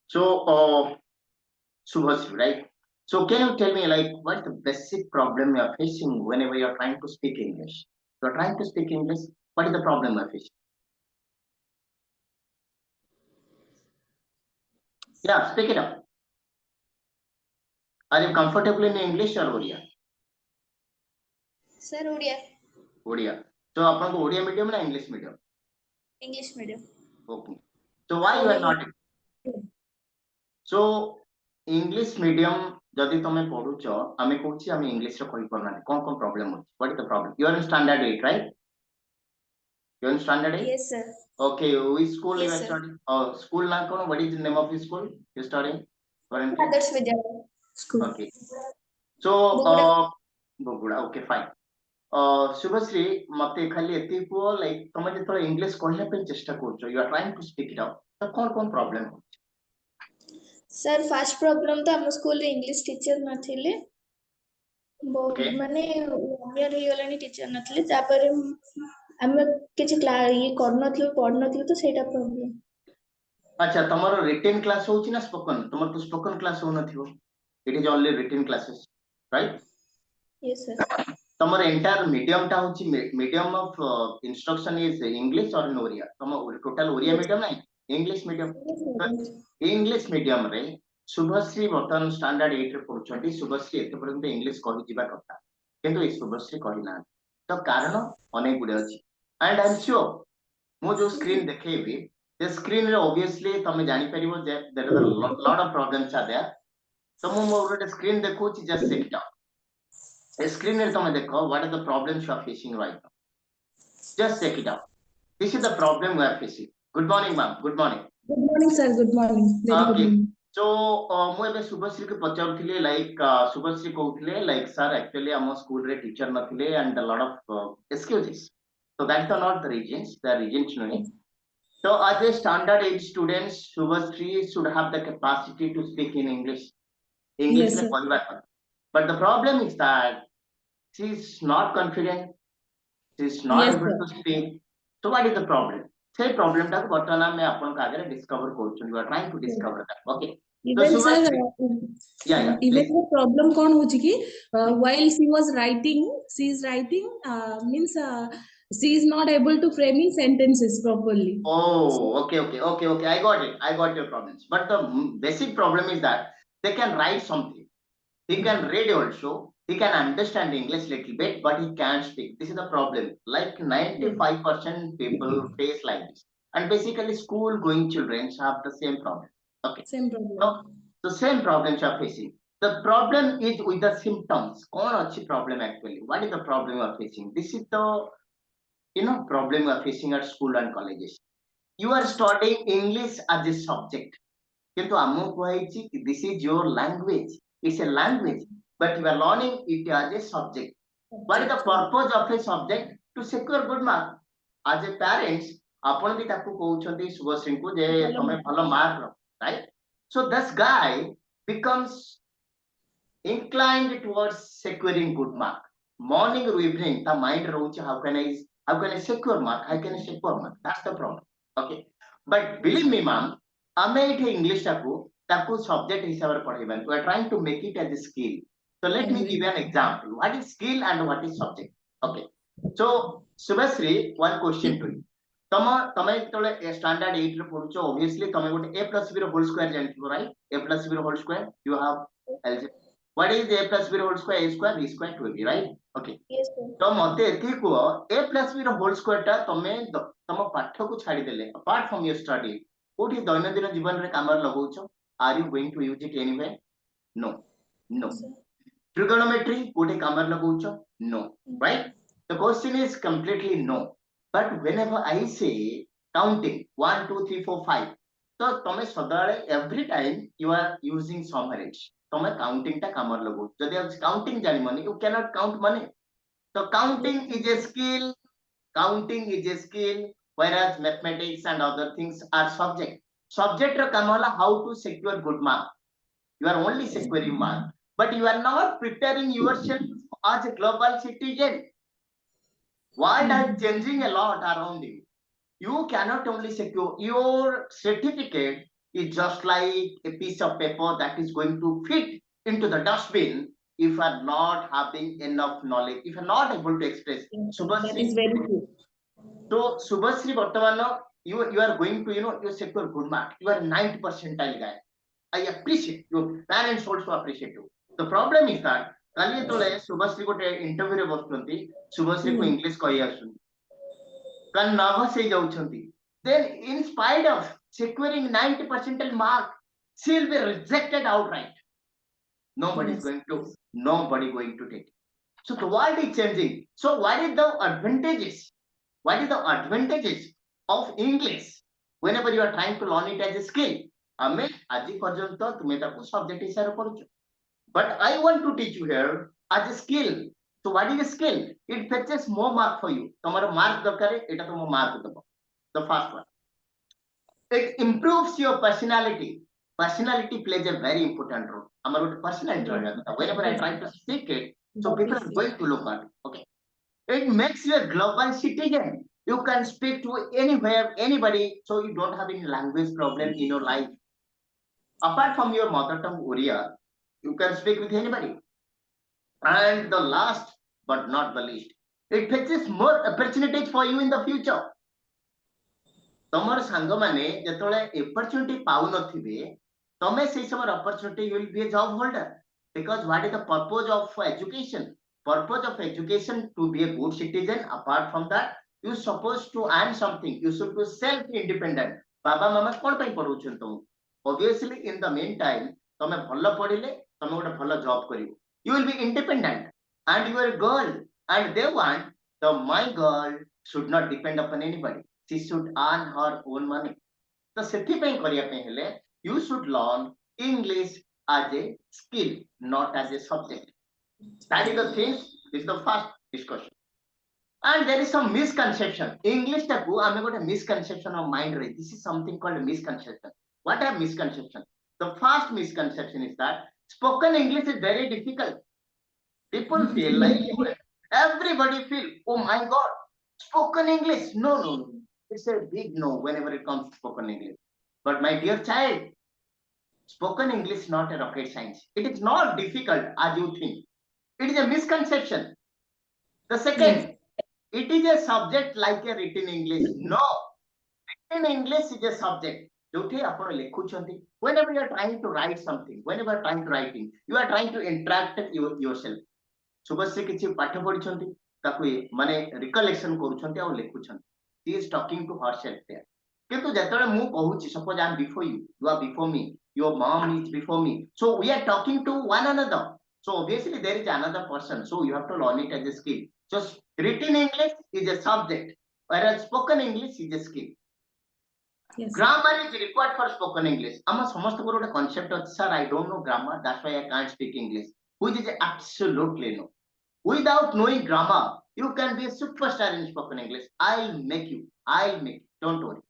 So, Subhasri, right? So, can you tell me, like, what's the basic problem you are facing whenever you are trying to speak English? You are trying to speak English. What is the problem you are facing? Yeah, speak it up. Are you comfortable in English or Odia? Sir, Odia. Odia. So, आपन को Odia medium ना English medium? English medium. Okay. So, why you are not? So, English medium जदि तमे पढुछ आमे कहूची आमे English रे कहि परना कोन प्रॉब्लम होची what is the problem you are in standard 8 right you are in standard 8 Yes, sir. okay which school you Yes, are sir. studying school na kono what is the name of the school you studying currently Others Vidyalaya School. okay so Boguda. Boguda okay fine Subhashree मते खाली एति को like तमे जे थोड़ा English कहले पे चेष्टा करछो you are trying to speak it out तो कोन प्रॉब्लम हो सर फर्स्ट प्रॉब्लम तो हम स्कूल रे इंग्लिश टीचर नथिले ओके माने ईयर हे गलानी टीचर नथिले तापर हम किछ क्लास ये करनथियो पढनथियो तो सेटा प्रॉब्लम अच्छा तमरो रिटन क्लास होची ना स्पोकन तमर तो स्पोकन क्लास हो नथियो it is only written classes right yes sir तमर एंटायर मीडियम टा होची medium of instruction is English or in Oriya तम टोटल ओरिया मीडियम ना इंग्लिश मीडियम इंग्लिश मीडियम रे शुभश्री वर्तमान स्टैंडर्ड 8 रे पढुछंती शुभश्री एते पर्यंत इंग्लिश कहि जिबा कथा किंतु ए शुभश्री कहि ना तो कारण अनेक गुडे अछि एंड आई एम श्योर मो जो स्क्रीन देखेबी the screen रे obviously तमे जानि परिबो जे there is a lot of problems are there तो मो मोर स्क्रीन देखौची just check it out screen रे तमे देखो what are the problems you are facing right now just check it out this is the problem we are facing good morning ma'am good morning Good morning, sir. Good morning. Very good okay morning. so मो एबे शुभश्री के पचाउथिले like Subhashree कहउथिले like sir actually हम school रे teacher नथिले and a lot of excuses so that's not the reasons the reasons no So as a standard age students, Shubhasri should have the capacity to speak in English. English Yes, में sir. कोई बात नहीं. But the problem is that she is not confident. She is not Yes, able sir. to speak. So what is the problem? Say problem टाको वर्तमान में अपन का आगे discover करूँ. You are trying to discover that. Okay. So Even sir, Shubhasri, yeah, even please. the problem कौन हो चुकी? While she was writing, she is writing means she is not able to framing sentences properly. Oh, okay. I got it. I got your problems. But the basic problem is that they can write something. He can read also. He can understand English little bit, but he can't speak. This is the problem. Like 95% people face like this. And basically school going children have the same problem. Okay. Same problem. So the same problems you are facing. The problem is with the symptoms. कौन अच्छी problem actually? What is the problem you are facing? This is the problem you are facing at school and colleges. You are studying English as a subject. किंतु आमको कुहाइछि कि this is your language. It's a language, but you are learning it as a subject. What is the purpose of a subject? To secure good mark. As a parents, आपण भी ताकू कहउछंती शुभश्री को जे तमे भलो mark रख, right? So this guy becomes inclined towards securing good mark. Morning or evening, the mind roach how can I secure mark? How can I secure mark? That's the problem. Okay. But believe me, ma'am, ame it English taku subject hisabre padhaiban. We are trying to make it as a skill. So let me give you an example. What is skill and what is subject? Okay. So Subhasri, one question to you. तमे जेतले standard 8 रे पढुछो obviously तमे गोटे a plus b रो whole square जानथिबो right a plus b रो whole square you have algebra. What is a plus b रो whole square a square b square 2ab right okay Yes, sir. तो मते एथि को a plus b रो whole square टा तमे तम पाठ को छाडी देले apart from your study कोठी दैनंदिन जीवन रे काम लगाउछो are you going to use it anywhere no no trigonometry कोठी काम लगाउछो no right the question is completely no but whenever I say counting 1 2 3 4 5 तो तमे सदाळे every time you are using summaries तमे counting टा काम लगो जदि counting जानि माने you cannot count money so counting is a skill counting is a skill whereas mathematics and other things are subject रा काम होला how to secure good mark you are only securing mark but you are not preparing yourself as a global citizen world is changing a lot around you you cannot only secure your certificate is just like a piece of paper that is going to fit into the dustbin if you are not having enough knowledge, if you are not able to express. That is very true. So Subhasri Bhattamana, you are going to, you secure good mark. You are 90 percentile guy. I appreciate you. Parents also appreciate you. The problem is that କାଲି ଯେତେବେଳେ ଶୁଭଶ୍ରୀ ଗୋଟେ ଇଣ୍ଟରଭ୍ୟୁରେ ବସୁଛନ୍ତି, ଶୁଭଶ୍ରୀକୁ English କହି ଆସୁନି, କାରଣ nervous ହେଇଯାଉଛନ୍ତି, then in spite of securing 90 percentile mark, she will be rejected outright. Nobody is going to take it. So the world is changing. So what is the advantages? What is the advantages of English whenever you are trying to learn it as a skill? ଆମେ ଆଜି ପର୍ଯ୍ୟନ୍ତ ତୁମେ ତାକୁ subject ହିସାବରେ ପଢୁଛ, but I want to teach you here as a skill. So what is a skill? It fetches more mark for you. ତମର mark ଦରକାର, ଏଟା ତମ ମାର୍କ ଦବ. The first one, it improves your personality. Personality plays a very important role. ଆମର ଗୋଟେ personality ରହିବା କଥା. Whenever I try to speak it, so people are going to look at it. Okay. It makes you a global citizen. You can speak to anywhere, anybody, so you don't have any language problem in your life. Apart from your mother tongue Oriya, you can speak with anybody. And the last but not the least, it fetches more opportunities for you in the future. ତମର ସାଙ୍ଗମାନେ ଯେତେବେଳେ opportunity ପାଉନଥିବେ, ତମେ ସେଇ ସମୟରେ opportunity, you will be a job holder. Because what is the purpose of education? Purpose of education to be a good citizen. Apart from that, you supposed to earn something. You should be self-independent. Baba mama କଣ ପାଇଁ ପଢଉଛନ୍ତି ତମକୁ? Obviously, in the meantime, ତମେ ଭଲ ପଢିଲେ ତମେ ଗୋଟେ ଭଲ job କରିବ. You will be independent, and you are a girl, and they want my girl should not depend upon anybody. She should earn her own money. So ସେଥିପାଇଁ କରିବା ପାଇଁ ହେଲେ you should learn English as a skill, not as a subject. That is the thing. This is the first discussion. And there is some misconception. English taku ame got a misconception of mind. This is something called a misconception. What are misconception? The first misconception is that spoken English is very difficult. People feel like everybody feel, oh my God, spoken English. No. It's a big no whenever it comes to spoken English. But my dear child, spoken English is not a rocket science. It is not difficult as you think. It is a misconception. The second, it is a subject like a written English. No, written English is a subject. Whenever you are trying to write something, whenever you are trying to writing, you are trying to interact yourself. Subhasri କିଛି ପାଠ ପଢିଛନ୍ତି, ତାକୁ ମାନେ recollection କରୁଛନ୍ତି ଆଉ ଲେଖୁଛନ୍ତି. She is talking to herself there. କିନ୍ତୁ ଯେତେବେଳେ ମୁଁ କହୁଛି, suppose I am before you, you are before me, your mom is before me. So we are talking to one another. So obviously there is another person. So you have to learn it as a skill. So written English is a subject, whereas spoken English is a skill. Yes. Grammar is required for spoken English. Ama ସମସ୍ତଙ୍କର ଗୋଟେ concept ଅଛି, sir, I don't know grammar, that's why I can't speak English. Which is absolutely no. Without knowing grammar, you can be a superstar in spoken English. I'll make you. Don't worry.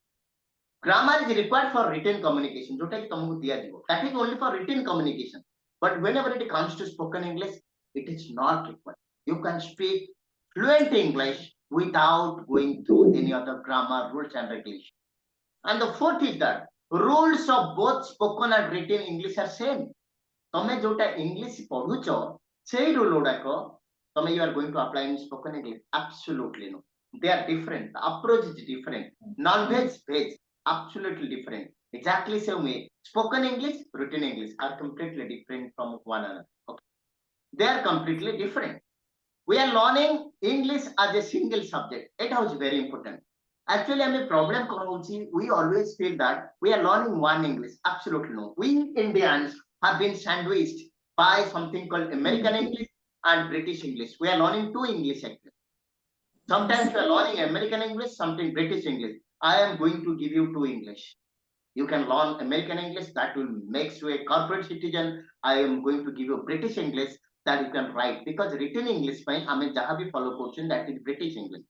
Grammar is required for written communication. जोटा कि तुमको दिया ଯିବ. That is only for written communication. But whenever it comes to spoken English, it is not required. You can speak fluent English without going through any other grammar rules and regulations. And the fourth is that rules of both spoken and written English are same. ତମେ ଯୋଉଟା English ପଢୁଛ, ସେଇ rule ଗୁଡାକ ତମେ you are going to apply in spoken English. Absolutely no. They are different. The approach is different. Non-veg, veg, absolutely different. Exactly same way. Spoken English, written English are completely different from one another. Okay. They are completely different. We are learning English as a single subject. It was very important. Actually, I mean, problem we always feel that we are learning one English. Absolutely no. We Indians have been sandwiched by something called American English and British English. We are learning two English actually. Sometimes we are learning American English, something British English. I am going to give you two English. You can learn American English, that will make you a corporate citizen. I am going to give you British English that you can write, because written English ପାଇଁ ଆମେ ଯାହା ବି follow କରୁଛନ୍ତି that is British English.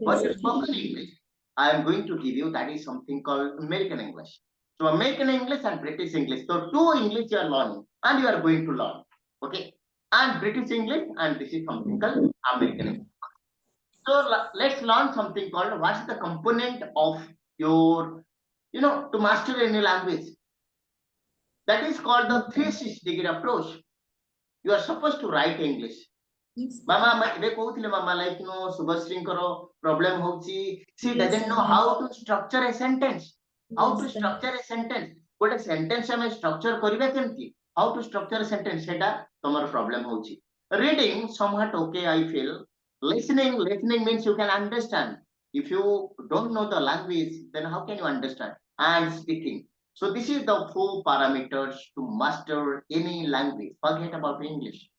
But spoken English, I am going to give you that is something called American English. So American English and British English. So two English you are learning and you are going to learn. Okay. And British English, and this is something called American English. So let's learn something called what's the component of your, to master any language. That is called the 360-degree approach. You are supposed to write English. Yes. Mama, ଏବେ କହୁଥିଲେ mama like ଶୁଭଶ୍ରୀଙ୍କର problem ହଉଛି, she Yes, doesn't sir. know how to structure a sentence. How to Yes, sir. structure a sentence. ଗୋଟେ sentence ଆମେ structure କରିବା କେମିତି? How to structure a sentence ସେଟା ତମର problem ହଉଛି. Reading somewhat okay, I feel. Listening means you can understand. If you don't know the language, then how can you understand? And speaking. So this is the 4 parameters to master any language. Forget about English.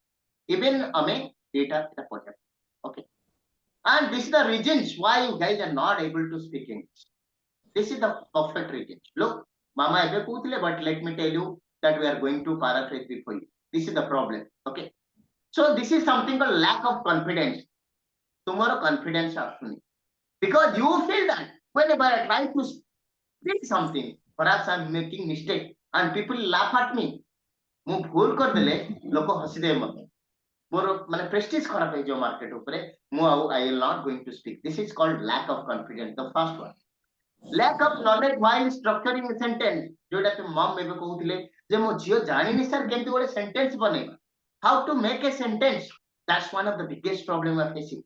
Even data project. Okay. And this is the reasons why you guys are not able to speak English. This is the perfect reasons. Look, Mama ebe kouthile, but let me tell you that we are going to paraphrase before you. This is the problem. Okay. So this is something called lack of confidence. Tomorrow confidence asuni. Because you feel that whenever I try to speak something, perhaps I'm making mistake and people laugh at me. ମୁଁ ଭୁଲ କରିଦେଲେ ଲୋକ ହସିଦେବେ ମତେ, ମୋର ମାନେ prestige ଖରାପ ହେଇଯିବ market ଉପରେ, ମୁଁ ଆଉ I will not going to speak. This is called lack of confidence. The first one. Lack of knowledge while structuring a sentence. जोटा कि मम ଏବେ କହୁଥିଲେ ଯେ ମୋ ଝିଅ ଜାଣିନି ସାର୍ କେମିତି ଗୋଟେ ସେଣ୍ଟେନ୍ସ ବନେଇବା, how to make a sentence. That's one of the biggest problem we are facing.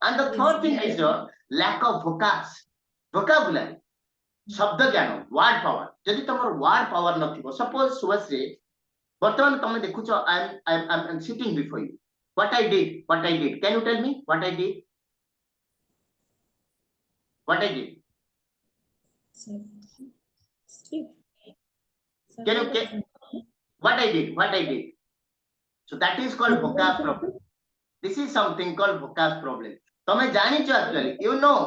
And the third thing is the lack of vocabulary. शब्द ज्ञान, word power. जदि तमर word power नथिबो, suppose सुवश्री ବର୍ତ୍ତମାନ ତମେ ଦେଖୁଛ I'm sitting before you. What I did. Can you tell me what I did? What I did? Sir. Speak. Sir, Can you what I did? So that is called vocab problem. This is something called vocab problem. ତମେ ଜାଣିଛ actually. You know,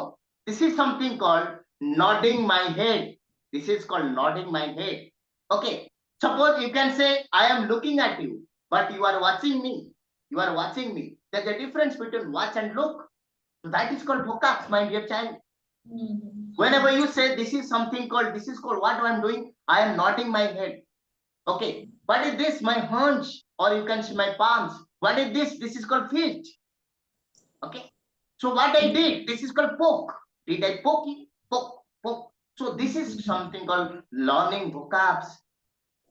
this is something called nodding my head. This is called nodding my head. Okay. Suppose you can say, I am looking at you, but you are watching me. There's a difference between watch and look. So that is called vocab, my dear child. Whenever you say this is called what I am doing, I am nodding my head. Okay. What is this? My hands, or you can see my palms. What is this? This is called fist. Okay. So what I did, this is called poke. Did I poke you? Poke. So this is something called learning vocabs.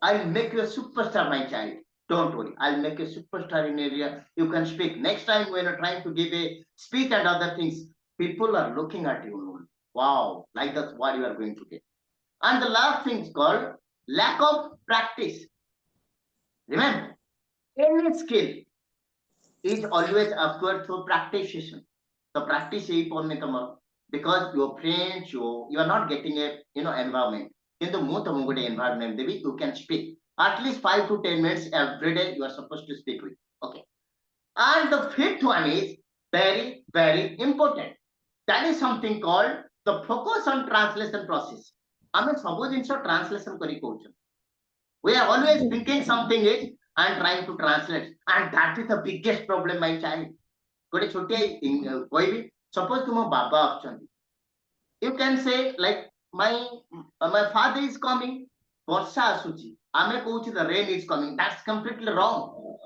I'll make you a superstar, my child. Don't worry. I'll make you a superstar in area. You can speak. Next time when you're trying to give a speech and other things, people are looking at you. Wow, like that's what you are going to get. And the last thing is called lack of practice. Remember, any skill is always acquired through practice. The practice because your friends, you are not getting a environment. କିନ୍ତୁ ମୁଁ ତମକୁ ଗୋଟେ environment ଦେବି, you can speak at least 5 to 10 minutes every day. You are supposed to speak with. Okay. And the fifth one is very, very important. That is something called the focus on translation process. ଆମେ ସବୁ ଜିନିଷ translation କରି କହୁଛୁ. We are always thinking something is and trying to translate, and that is the biggest problem, my child. ଗୋଟେ ଛୋଟିଆ କହିବି, suppose ତୁମ ବାବା ଅଛନ୍ତି, you can say like my father is coming, ବର୍ଷା ଆସୁଛି, ଆମେ କହୁଛୁ the rain is coming. That's completely wrong.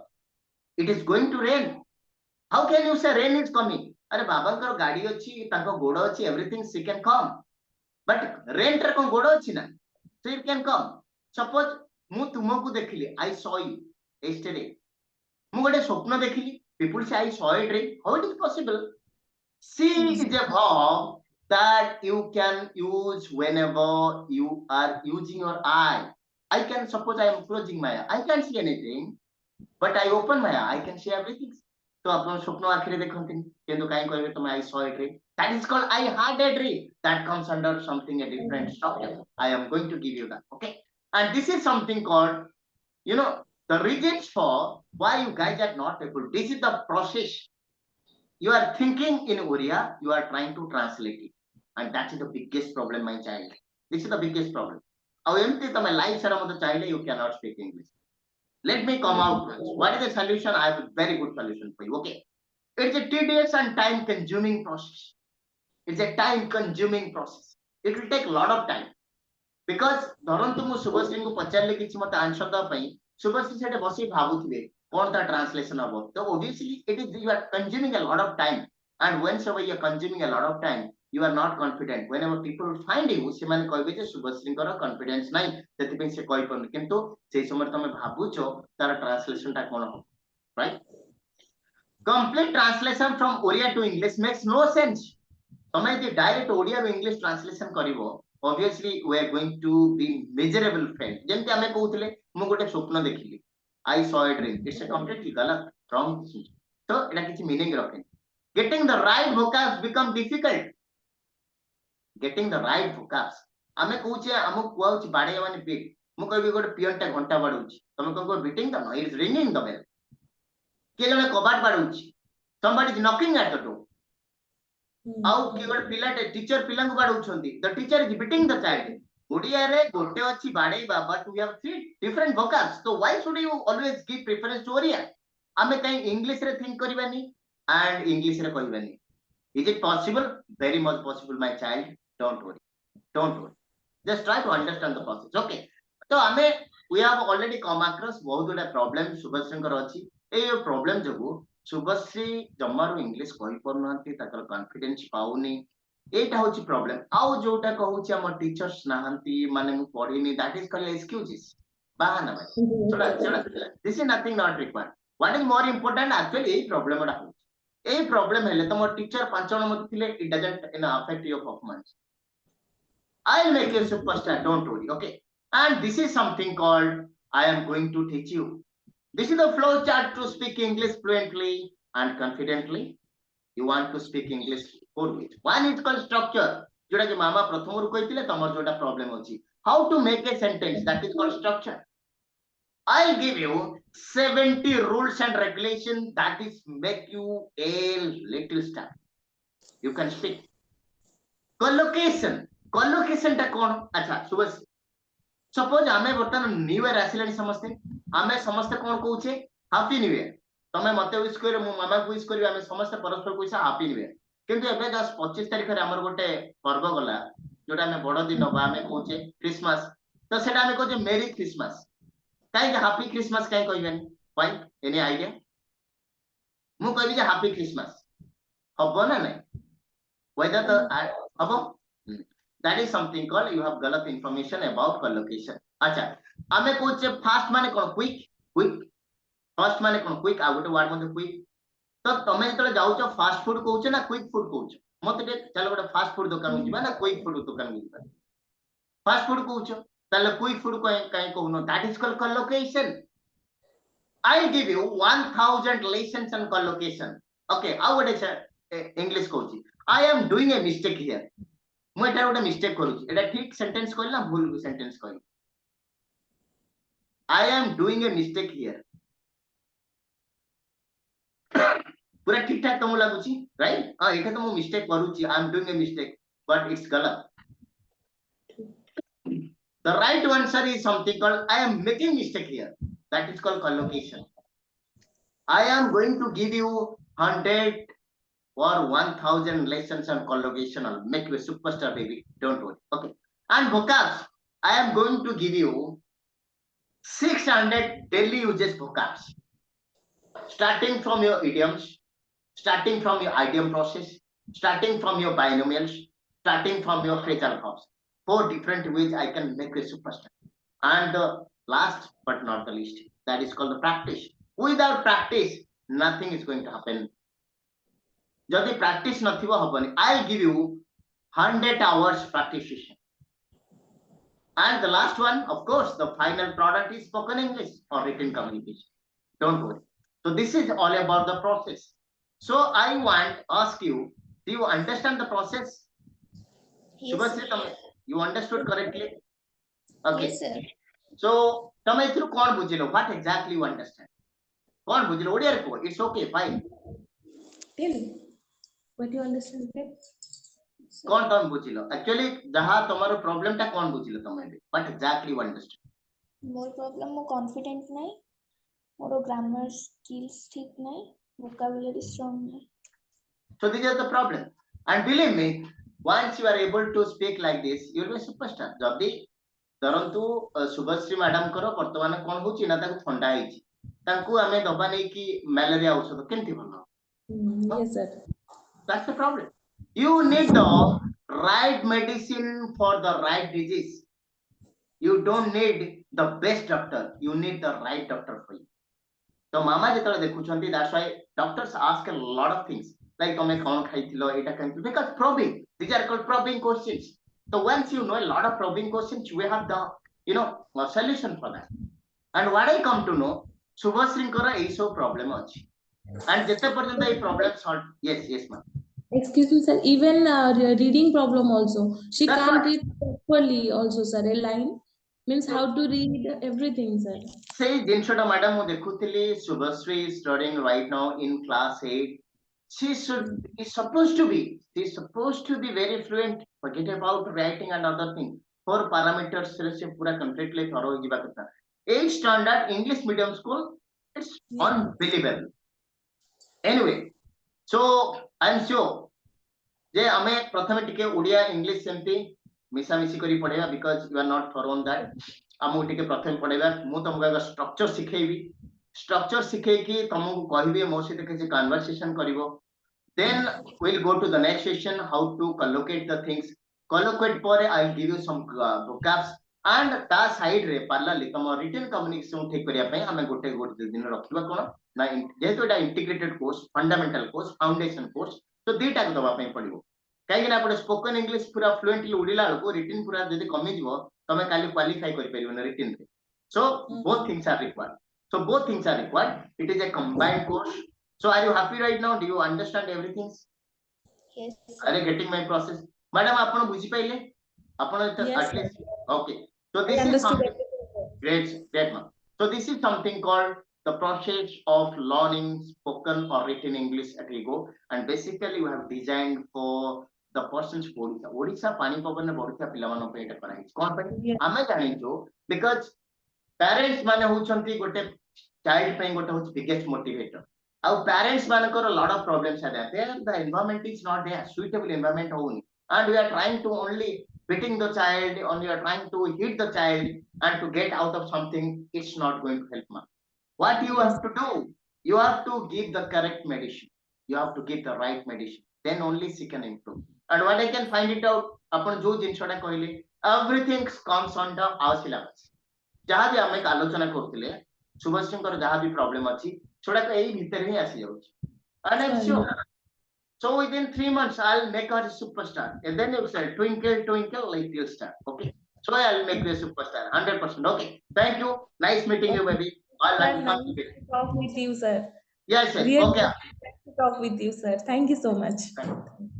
It is going to rain. How can you say rain is coming? अरे बाबांकर गाड़ी अछि, ताको गोड़ अछि, everything she can come. But rain टर कोन गोड़ अछि ना, so it can come. Suppose ମୁଁ ତୁମକୁ ଦେଖିଲି, I saw you yesterday. ମୁଁ ଗୋଟେ ସ୍ୱପ୍ନ ଦେଖିଲି, people say I saw a dream. How it is possible? See is a verb that you can use whenever you are using your eye. I can suppose I am closing my eye. I can't see anything, but I open my eye. I can see everything. So ଆପଣ ସ୍ୱପ୍ନ ଆଖିରେ ଦେଖନ୍ତିନି, କିନ୍ତୁ କାହିଁ କହିବେ ତମେ I saw a dream? That is called I had a dream. That comes under something a different structure. I am going to give you that. Okay. And this is something called, the reasons for why you guys are not able. This is the process. You are thinking in Oriya, you are trying to translate it. And that is the biggest problem, my child. This is the biggest problem. My life child, you cannot speak English. Let me come out. What is the solution? I have a very good solution for you. Okay. It's a tedious and time consuming process. It's a time consuming process. It will take a lot of time. Because ଧରନ୍ତୁ ମୁଁ ଶୁଭଶ୍ରୀଙ୍କୁ ପଚାରିଲେ କିଛି ମତେ answer ଦେବା ପାଇଁ, ଶୁଭଶ୍ରୀ ସେଠି ବସି ଭାବୁଥିବେ କଣ ତା translation ହବ. So obviously it is you are consuming a lot of time, and whenever you are consuming a lot of time, you are not confident. Whenever people find you, ସେମାନେ କହିବେ ଯେ ଶୁଭଶ୍ରୀଙ୍କର confidence ନାହିଁ ସେଥିପାଇଁ ସେ କହିପାରୁନି କିନ୍ତୁ ସେଇ ସମୟରେ ତମେ ଭାବୁଛ ତାର translation ଟା କଣ ହବ, right? Complete translation from Oriya to English makes no sense. ତମେ ଯଦି direct ଓଡ଼ିଆ ରୁ English translation କରିବ, obviously we are going to be miserable fail. ଯେମିତି ଆମେ କହୁଥିଲେ ମୁଁ ଗୋଟେ ସ୍ୱପ୍ନ ଦେଖିଲି, I saw a dream. It's a completely ଗଲତ, wrong. So ଏଟା କିଛି meaning ରଖେନି. Getting the right vocabs become difficult. Getting the right vocabs. ଆମେ କହୁଛେ ଆମକୁ କୁହାଉଛି ବାଡେଇବା ମାନେ beat. ମୁଁ କହିବି ଗୋଟେ ପିଅନ ଟା ଘଣ୍ଟା ବାଡଉଛି, ତମେ କହିବ beating the, no, it is ringing the bell. କିଏ ଜଣେ କବାଟ ବାଡଉଛି, somebody is knocking at the door. ଆଉ କିଏ ଗୋଟେ ପିଲାଟେ ଟିଚର ପିଲାଙ୍କୁ ବାଡଉଛନ୍ତି, the teacher is beating the child. ଓଡ଼ିଆରେ ଗୋଟେ ଅଛି ବାଡେଇବା, but we have three different vocabs. So why should you always give preference to Oriya? ଆମେ କାଇଁ ଇଂଲିଶ ରେ think କରିବାନି and ଇଂଲିଶ ରେ କହିବାନି? Is it possible? Very much possible, my child. Don't worry. Don't worry. Just try to understand the process. Okay. So we have already come across बहुत गुड़ा problem शुभश्रीଙ୍କର ଅଛି। ए problem जोगु Shubhashree जमारू English कहि परनांती, ताकर confidence पाउनी, एटा होची problem। आउ जोटा कहूची हम teachers नाहंती माने मु पढिनी, that is called excuses, बहाना भाई। छोड़ा this is nothing not required. What is more important actually A problem रा हो, ए problem हेले तमो टीचर 5 जण मत थिले, it doesn't affect your performance. I'll make you a superstar, don't worry. Okay. And this is something called I am going to teach you. This is the flow chart to speak English fluently and confidently. You want to speak English for which? One is called structure. जोटा कि मामा प्रथम रु कहिथिले तमर जोटा problem अछि. How to make a sentence, that is called structure. I'll give you 70 rules and regulations that is make you a little star. You can speak. Collocation. Collocation टा कोन? अच्छा सुबह सपोज आमे बर्तन न्यू ईयर आसिलानी समस्ते, आमे समस्ते कोन कहूचे happy new year, तमे मते विश करियो, मो मामा को विश करियो, आमे समस्ते परस्पर कहूचा हैप्पी न्यू ईयर। किंतु एबे 25 तारिख रे हमर गोटे पर्व गला जोटा आमे बड़ दिन बा आमे कहूचे क्रिसमस, तो सेटा आमे कहूचे मेरी क्रिसमस, काई के हैप्पी क्रिसमस काई कहबेनी? व्हाई? Any idea? मु कहबी जे हैप्पी क्रिसमस हबो ना नै, वेदर तो हबो? That is something called you have galat information about collocation. अच्छा आमे कहूचे फास्ट माने कोन? क्विक, क्विक फास्ट माने कोन? क्विक। आ गोटे वर्ड मध्ये क्विक, तो तमे जतले जाउचो फास्ट फूड कहूचे ना क्विक फूड कहूचे? मते दे चलो गोटे फास्ट फूड दुकान जिबा ना क्विक फूड दुकान जिबा? फास्ट फूड कहूचो, ताले क्विक फूड काई कहूनो? That is called collocation. I'll give you 1000 lessons on collocation. Okay, how would I say English कहूची? I am doing a mistake here. मु एटा गोटे मिस्टेक करूची, एटा ठीक सेंटेंस कहली ना भूल सेंटेंस कहली? I am doing a mistake here. पूरा ठीक ठाक तुम लागुची, राइट? हां एटा तो मु मिस्टेक करूची, I am doing a mistake, but it's गलत. The right answer is something called I am making mistake here. That is called collocation. I am going to give you 100 or 1000 lessons on collocation. I'll make you a superstar, baby. Don't worry. Okay. And vocabs, I am going to give you 600 daily uses vocabs, starting from your idioms, starting from your idiom process, starting from your binomials, starting from your phrasal verbs. 4 different ways I can make you a superstar. And the last but not the least, that is called the practice. Without practice, nothing is going to happen. जदि practice नथिबो हबनी, I'll give you 100 hours practice session. And the last one, of course, the final product is spoken English or written communication. Don't worry. So this is all about the process. So I want to ask you, do you understand the process? Yes, Subhasri, sir. you understood correctly? Okay. Yes, sir. So तमे इथरु कोन बुझिलो? What exactly you understand? कोन बुझिलो? ओडिया रे को? It's okay, fine. Tell me, what you understand? कौन तम बुझिलो? Actually जहां तुम्हारो problem ता कौन बुझिलो तमे? What exactly you understand? More problem मो कॉन्फिडेंट नहीं, मोर ग्रामर स्किल्स ठीक नहीं, वोकैबुलरी स्ट्रांग नहीं. So these are the problem. And believe me, once you are able to speak like this, you will be a superstar. जदी धरंतु Shubhashree madam करो वर्तमान कोन होची ना ताको ठंडा हेची, तांकू हमें दबा नै कि मलेरिया औषध केनती भलो? Yes, sir. That's the problem. You need the right medicine for the right disease. You don't need the best doctor. You need the right doctor for you. So mama ଯେତେବେଳେ ଦେଖୁଛନ୍ତି, that's why doctors ask a lot of things like ତମେ କଣ ଖାଇଥିଲ ଏଇଟା କେମିତି, because probing, these are called probing questions. So once you know a lot of probing questions, we have the a solution for that. And what I come to know, ଶୁଭଶ୍ରୀଙ୍କର ଏଇ ସବୁ problem ଅଛି, and ଯେତେ ପର୍ଯ୍ୟନ୍ତ ଏଇ problem solve, yes ma'am. Excuse me, sir. Even reading problem also. She That's can't what. read properly also, sir. A line means how to read everything, sir. ସେଇ ଜିନିଷଟା madam ମୁଁ ଦେଖୁଥିଲି, Subhashree is studying right now in class 8. She is supposed to be very fluent. Forget about writing and other things. 4 parameters ରେ ସେ ପୁରା completely thorough ହେଇଯିବା କଥା. 8 standard English medium school, it's unbelievable. Anyway, so I'm sure ଯେ ଆମେ ପ୍ରଥମେ ଟିକେ Odia English ସେମିତି ମିଶାମିଶି କରି ପଢେଇବା, because you are not thorough on that. ଆମକୁ ଟିକେ ପ୍ରଥମେ ପଢେଇବା, ମୁଁ ତମକୁ ଆଗ structure ଶିଖେଇବି, structure ଶିଖେଇକି ତମକୁ କହିବି ମୋ ସହିତ କିଛି conversation କରିବ, then we'll go to the next session, how to collocate the things. Collocate ପରେ I'll give you some vocabs, and ତା ସାଇଡ୍ ରେ parallelly ତମ written communication ଠିକ କରିବା ପାଇଁ ଆମେ ଗୋଟେ ଦିନ ରଖିବା କଣ ନା, ଯେହେତୁ ଏଟା integrated course, fundamental course, foundation course, ତ ଦିଟାକୁ ଦବା ପାଇଁ ପଡିବ, କାହିଁକି ନା ଆପଣ ସ୍ପୋକନ ଇଂଲିଶ ପୁରା ଫ୍ଲୁଏଣ୍ଟଲି ଉଡିଲା ବେଳକୁ ରିଟିନ ପୁରା ଯଦି କମିଯିବ, ତମେ କାଲି କ୍ୱାଲିଫାଇ କରିପାରିବନି ରିଟିନ ରେ. So both things are required. It is a combined course. So are you happy right now? Do you understand everything? Yes, Are you getting my process? Madam, ଆପଣ ବୁଝି ପାଇଲେ? ଆପଣ Yes, at least okay. So I this is understood something everything, sir. great ma'am. So this is something called the process of learning spoken or written English at Ego, and basically we have designed for the persons Odisha pani pavan bଢୁଥିବା ପିଲାମାନଙ୍କ ପାଇଁ ଏଟା କରାହେଇଛି, କଣ ପାଇଁ Yes. ଆମେ ଜାଣିଛୁ, because parents ମାନେ ହଉଛନ୍ତି ଗୋଟେ child ପାଇଁ ଗୋଟେ ହଉଛି biggest motivator. Our parents ମାନଙ୍କର lot of problems are there, the environment is not there, suitable environment ହଉନି, and we are trying to only beating the child, or we are trying to hit the child and to get out of something. It's not going to help ma'am. What you have to do, you have to give the correct medicine, you have to give the right medicine, then only she can improve. And what I can find it out, ଆପଣ ଯୋଉ ଜିନିଷଟା କହିଲେ, everything comes under our syllabus. ଯାହା ବି ଆମେ ଆଲୋଚନା କରୁଥିଲେ, ଶୁଭଶ୍ରୀଙ୍କର ଯାହା ବି problem ଅଛି ସେଗୁଡାକ ଏଇ ଭିତରେ ହିଁ ଆସି ଯାଉଛି, and I'm sure. So within 3 months I'll make her a superstar, and then you say twinkle twinkle little star. Okay, so I'll make you a superstar 100%. Okay, thank you, nice meeting you baby. I'll Sir, like nice to talk with you, sir. yes Really okay. nice to talk with you, sir. Thank you so much. Thank you.